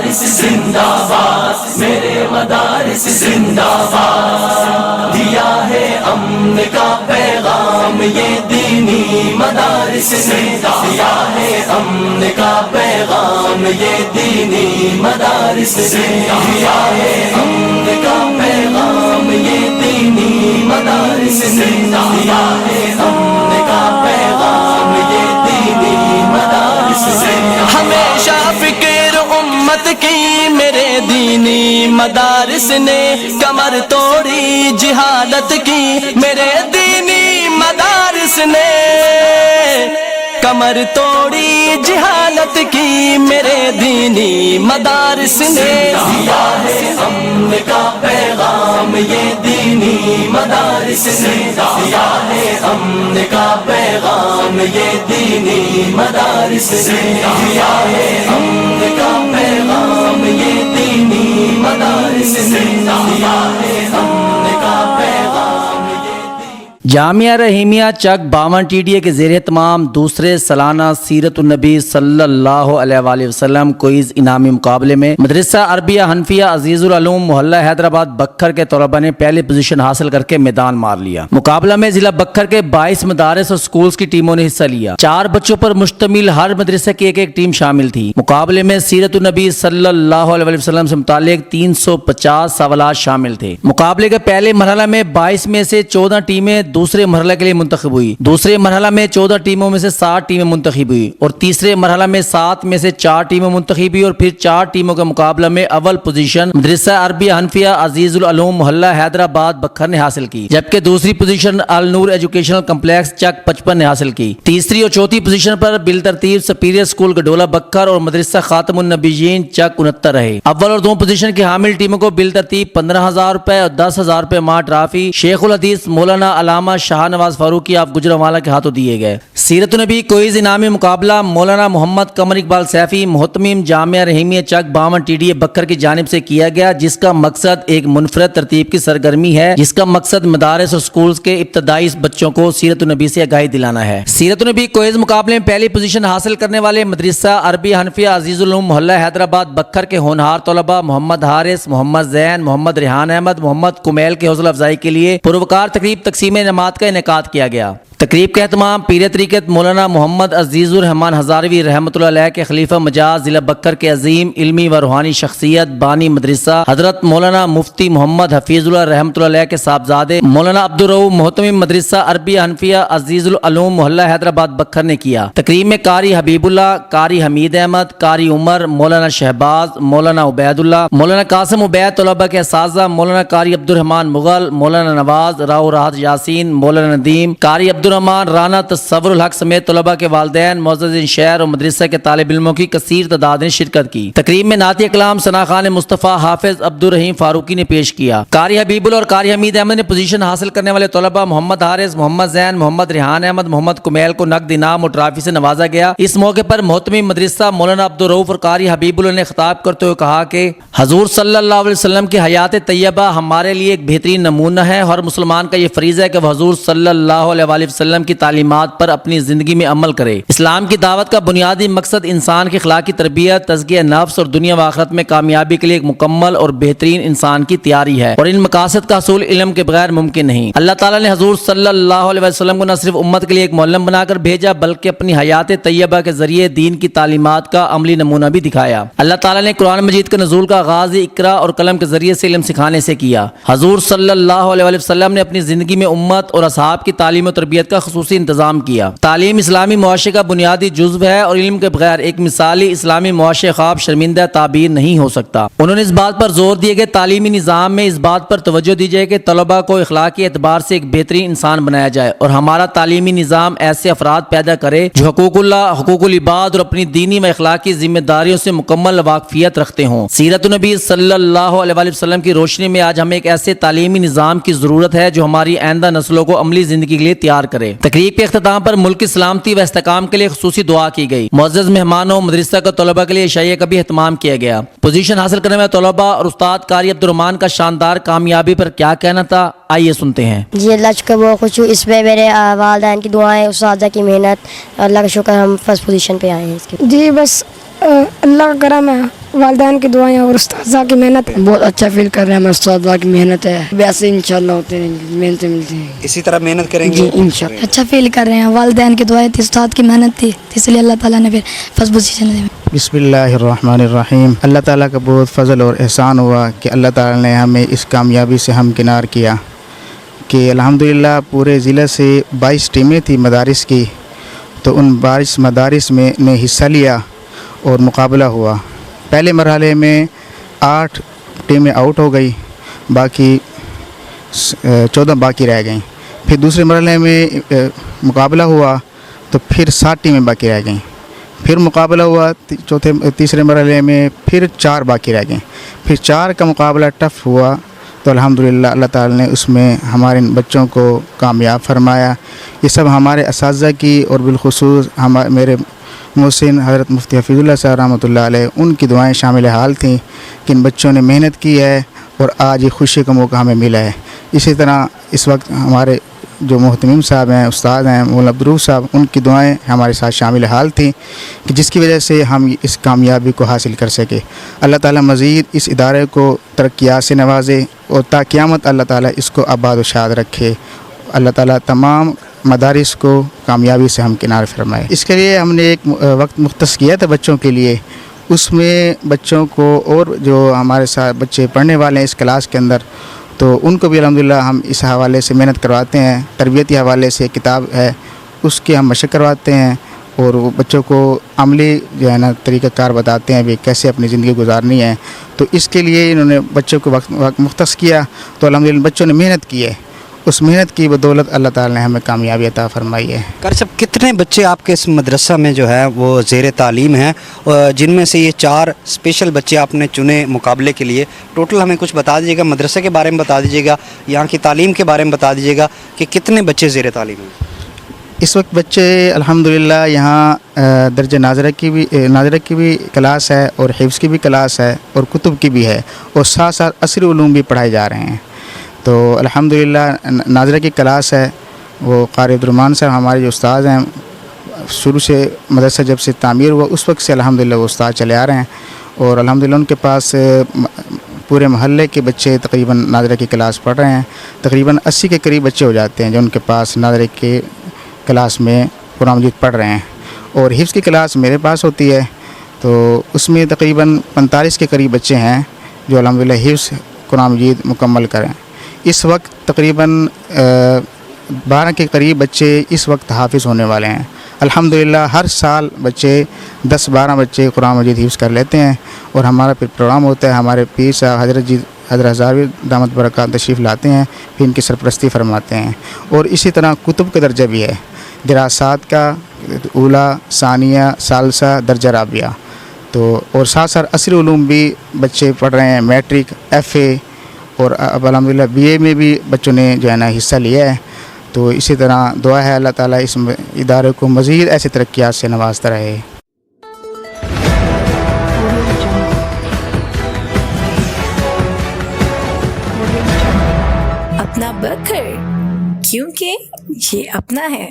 مدارس زندہ باد، میرے مدارس زندہ باد، دیا ہے امن کا پیغام یہ دینی مدارس نے، دیا ہے امن کا پیغام یہ دینی مدارس نے، دیا ہے امن کا پیغام یہ دینی مدارس نے، دیا ہے امن کا پیغام یہ دینی مدارس نے، ہمیشہ فکر امت کی میرے دینی مدارس نے، کمر توڑی جہالت کی میرے دینی مدارس نے، کمر توڑی جہالت کی میرے دینی مدارس نے، دیا ہے امن کا پیغام یہ دینی مدارس نے، دیا ہے امن کا پیغام یہ دینی مدارس نے، دیا ہے امن کا پیغام یہ دینی مدارس نے، دیا ہے امن کا پیغام یہ جامعہ رحیمیہ چک 52 TDA کے زیر اہتمام دوسرے سالانہ سیرت النبی صلی اللہ علیہ وآلہ وسلم کوئز انعامی مقابلے میں مدرسہ عربیہ حنفیہ عزیز العلوم محلہ حیدرآباد بکھر کے طلباء نے پہلی پوزیشن حاصل کر کے میدان مار لیا۔ مقابلہ میں ضلع بکھر کے 22 مدارس اور سکولز کی ٹیموں نے حصہ لیا۔ 4 بچوں پر مشتمل ہر مدرسے کی ایک ٹیم شامل تھی۔ مقابلے میں سیرت النبی صلی اللہ علیہ وسلم سے متعلق 350 سوالات شامل تھے۔ مقابلے کے پہلے مرحلہ میں 22 میں سے 14 ٹیمیں دوسرے مرحلہ کے لیے منتخب ہوئی، دوسرے مرحلہ میں 14 ٹیموں میں سے 7 ٹیمیں منتخب ہوئی اور تیسرے مرحلہ میں 7 میں سے 4 ٹیمیں منتخب ہوئی اور پھر 4 ٹیموں کے مقابلہ میں اول پوزیشن مدرسہ عربیہ حنفیہ عزیز العلوم محلہ حیدرآباد بکھر نے حاصل کی، جبکہ دوسری پوزیشن النور ایجوکیشنل کمپلیکس چک 55 نے حاصل کی۔ تیسری اور چوتھی پوزیشن پر بالترتیب سپیریئر اسکول گڈولہ بکھر اور مدرسہ خاتم النبیین چک 69 رہے۔ اول اور دوم پوزیشن کی حامل ٹیموں کو بالترتیب 15,000 روپے اور 10,000 روپے ماہ ٹرافی شیخ الحدیث مولانا علامہ شاہ نواز فاروقی آپ گجرانوالہ کے ہاتھوں دیے گئے۔ سیرت النبی کوئز انعامی مقابلہ مولانا محمد قمر اقبال سیفی محتمم جامعہ رحیمیہ چک 52 TDA بکھر کی جانب سے کیا گیا، جس کا مقصد ایک منفرد ترتیب کی سرگرمی ہے، جس کا مقصد مدارس اور سکولز کے ابتدائی بچوں کو سیرت النبی سے آگاہی دلانا ہے۔ سیرت النبی کوئز مقابلے میں پہلی پوزیشن حاصل کرنے والے مدرسہ عربی حنفیہ عزیز العلوم محلہ حیدرآباد بکھر کے ہونہار طلباء محمد حارث، محمد زین، محمد ریحان احمد، محمد کمیل کے حوصلہ افزائی کے لیے پروقار تقریب تقسیم انعامات کا انعقاد کیا گیا۔ تقریب کا اہتمام پیر طریقت مولانا محمد عزیز الرحمان ہزاروی رحمۃ اللہ علیہ کے خلیفہ مجاز ضلع بکھر کے عظیم علمی و روحانی شخصیت بانی مدرسہ حضرت مولانا مفتی محمد حفیظ اللہ رحمۃ اللہ علیہ کے صاحبزادے مولانا عبدالرؤوف محتمم مدرسہ عربیہ حنفیہ عزیز العلوم محلہ حیدرآباد بکھر نے کیا۔ تقریب میں قاری حبیب اللہ، قاری حمید احمد، قاری عمر، مولانا شہباز، مولانا عبید اللہ، مولانا قاسم عبید طلبہ کے اساتذہ مولانا قاری عبدالرحمان مغل، مولانا نواز، راؤ راحت یاسین، مولانا ندیم، قاری عبدالرحمان رانا تصور الحق سمیت طلبہ کے والدین، معززین شہر اور مدرسہ کے طالب علموں کی کثیر تعداد نے شرکت کی۔ تقریب میں نعت کلام ثنا خان مصطفیٰ حافظ عبدالرحیم فاروقی نے پیش کیا۔ قاری حبیب اللہ اور قاری حمید احمد نے پوزیشن حاصل کرنے والے طلبہ محمد حارث، محمد زین، محمد ریحان احمد، محمد کمیل کو نقد انعام اور ٹرافی سے نوازا گیا۔ اس موقع پر محتمم مدرسہ مولانا عبدالرؤوف اور قاری حبیب اللہ نے خطاب کرتے ہوئے کہا کہ حضور صلی اللہ علیہ وسلم کی حیات طیبہ ہمارے لیے ایک بہترین نمونہ ہے۔ ہر مسلمان کا یہ فریضہ ہے کہ وہ حضور صلی اللہ علیہ وآلہ وسلم کی تعلیمات پر اپنی زندگی میں عمل کرے۔ اسلام کی دعوت کا بنیادی مقصد انسان کی اخلاقی تربیت، تزکیہ نفس اور دنیا و آخرت میں کامیابی کے لیے ایک مکمل اور بہترین انسان کی تیاری ہے، اور ان مقاصد کا حصول علم کے بغیر ممکن نہیں۔ اللہ تعالیٰ نے حضور صلی اللہ علیہ وسلم کو نہ صرف امت کے لیے ایک معلم بنا کر بھیجا بلکہ اپنی حیات طیبہ کے ذریعے دین کی تعلیمات کا عملی نمونہ بھی دکھایا۔ اللہ تعالیٰ نے قرآن مجید کے نزول کا آغاز اقرا اور قلم کے ذریعے سے علم سکھانے سے کیا۔ حضور صلی اللہ علیہ وسلم نے اپنی زندگی میں امت اور اصحاب کی تعلیم و تربیت کا خصوصی انتظام کیا۔ تعلیم اسلامی معاشرے کا بنیادی جزو ہے اور علم کے بغیر ایک مثالی اسلامی معاشرے خواب شرمندہ تعبیر نہیں ہو سکتا۔ انہوں نے اس بات پر زور دیا کہ تعلیمی نظام میں اس بات پر توجہ دی جائے کہ طلباء کو اخلاقی اعتبار سے ایک بہترین انسان بنایا جائے اور ہمارا تعلیمی نظام ایسے افراد پیدا کرے جو حقوق اللہ، حقوق العباد اور اپنی دینی و اخلاقی ذمہ داریوں سے مکمل واقفیت رکھتے ہوں۔ سیرت النبی صلی اللہ علیہ وسلم کی روشنی میں آج ہمیں ایک ایسے تعلیمی نظام کی ضرورت ہے جو ہماری آئندہ نسلوں کو عملی زندگی کے لیے تیار کرے۔ تقریب کے اختتام پر ملک کی سلامتی و استحکام کے لیے خصوصی دعا کی گئی۔ معزز مہمانوں، مدرسہ کا طلباء کے لیے عشائیہ کا بھی اہتمام کیا گیا۔ پوزیشن حاصل کرنے والے طلباء اور استاد قاری عبدالرحمان کا شاندار کامیابی پر کیا کہنا تھا، آئیے سنتے ہیں۔ جی اللہ شکر، بہت خوش ہوں۔ اس پہ میرے والدین کی دعائیں، اساتذہ کی محنت، اللہ کا شکر ہم فرسٹ پوزیشن پہ آئے ہیں۔ اس کے جی بس اللہ کا کرم ہے، والدین کی دعائیں اور استاذہ کی محنت ہے. بہت اچھا فیل کر رہے ہیں. ہمارے استاد کی محنت ہے, ویسے انشاءاللہ ہوتے ہیں, محنتیں ملتی ہیں. اسی طرح محنت کریں گے جی انشاءاللہ. اچھا فیل کر رہے ہیں. والدین کی دعائیں تھی, استاد کی محنت تھی, اس لیے اللہ تعالیٰ نے پھر فسٹ پوزیشن دی. بسم اللہ الرحمن الرحیم. اللہ تعالیٰ کا بہت فضل اور احسان ہوا کہ اللہ تعالیٰ نے ہمیں اس کامیابی سے ہمکنار کیا کہ الحمدللہ پورے ضلع سے 22 ٹیمیں تھیں مدارس کی, تو ان 22 مدارس میں نے حصہ لیا اور مقابلہ ہوا. پہلے مرحلے میں 8 ٹیمیں آؤٹ ہو گئی, باقی 14 باقی رہ گئیں. پھر دوسرے مرحلے میں مقابلہ ہوا تو پھر 7 ٹیمیں باقی رہ گئیں. پھر مقابلہ ہوا تیسرے مرحلے میں, پھر 4 باقی رہ گئیں. پھر 4 کا مقابلہ ٹف ہوا تو الحمدللہ اللہ تعالی نے اس میں ہمارے بچوں کو کامیاب فرمایا. یہ سب ہمارے اساتذہ کی اور بالخصوص میرے محسن حضرت مفتی حفیظ اللہ صاحب رحمۃ اللہ علیہ, ان کی دعائیں شامل حال تھیں کہ ان بچوں نے محنت کی ہے اور آج یہ خوشی کا موقع ہمیں ملا ہے. اسی طرح اس وقت ہمارے جو محتمیم صاحب ہیں, استاد ہیں مولانا عبدالرؤوف صاحب, ان کی دعائیں ہمارے ساتھ شامل حال تھیں کہ جس کی وجہ سے ہم اس کامیابی کو حاصل کر سکے. اللہ تعالیٰ مزید اس ادارے کو ترقیات سے نوازے اور تا قیامت اللہ تعالیٰ اس کو آباد و شاد رکھے. اللہ تعالیٰ تمام مدارس کو کامیابی سے ہمکنار فرمائے. اس کے لیے ہم نے ایک وقت مختص کیا تھا بچوں کے لیے. اس میں بچوں کو اور جو ہمارے ساتھ بچے پڑھنے والے ہیں اس کلاس کے اندر, تو ان کو بھی الحمدللہ ہم اس حوالے سے محنت کرواتے ہیں. تربیتی حوالے سے کتاب ہے, اس کے ہم مشق کرواتے ہیں اور وہ بچوں کو عملی جو ہے نا طریقہ کار بتاتے ہیں بھی کیسے اپنی زندگی گزارنی ہے. تو اس کے لیے انہوں نے بچوں کو وقت مختص کیا, تو الحمدللہ بچوں نے محنت کی ہے. اس محنت کی بدولت اللہ تعالی نے ہمیں کامیابی عطا فرمائی ہے. قاری صاحب, کتنے بچے آپ کے اس مدرسہ میں جو ہے وہ زیر تعلیم ہیں, جن میں سے یہ 4 اسپیشل بچے آپ نے چنے مقابلے کے لیے؟ ٹوٹل ہمیں کچھ بتا دیجیے گا, مدرسے کے بارے میں بتا دیجیے گا, یہاں کی تعلیم کے بارے میں بتا دیجیے گا کہ کتنے بچے زیر تعلیم ہیں. اس وقت بچے الحمدللہ یہاں درجہ ناظرہ کی بھی کلاس ہے اور حفظ کی بھی کلاس ہے اور کتب کی بھی ہے, اور ساتھ ساتھ عصری علوم بھی پڑھائے جا رہے ہیں. تو الحمدللہ ناظرہ کی کلاس ہے, وہ قاری عبدالرحمن صاحب ہمارے جو استاد ہیں, شروع سے مدرسہ جب سے تعمیر ہوا اس وقت سے الحمدللہ وہ استاد چلے آ رہے ہیں. اور الحمدللہ ان کے پاس پورے محلے کے بچے تقریباً ناظرہ کی کلاس پڑھ رہے ہیں. تقریباً 80 کے قریب بچے ہو جاتے ہیں جو ان کے پاس ناظرہ کی کلاس میں قرآن مجید پڑھ رہے ہیں. اور حفظ کی کلاس میرے پاس ہوتی ہے, تو اس میں تقریباً 45 کے قریب بچے ہیں جو الحمدللہ حفظ قرآن مجید مکمل کریں. اس وقت تقریباً 12 کے قریب بچے اس وقت حافظ ہونے والے ہیں. الحمدللہ ہر سال بچے 10-12 بچے قرآن مجید حفظ کر لیتے ہیں. اور ہمارا پھر پروگرام ہوتا ہے, ہمارے پیر صاحب حضرت ہزاروی دامت برکات تشریف لاتے ہیں, پھر ان کی سرپرستی فرماتے ہیں. اور اسی طرح کتب کا درجہ بھی ہے, دراسات کا اولا, ثانیہ, ثالثہ, درجہ رابعہ. تو اور ساتھ ساتھ عصری علوم بھی بچے پڑھ رہے ہیں, میٹرک, FA, اور اب الحمدللہ BA میں بھی بچوں نے جو ہے نا حصہ لیا ہے. تو اسی طرح دعا ہے اللہ تعالیٰ اس ادارے کو مزید ایسے ترقیات سے نوازتا رہے. اپنا بکر کیونکہ یہ اپنا ہے.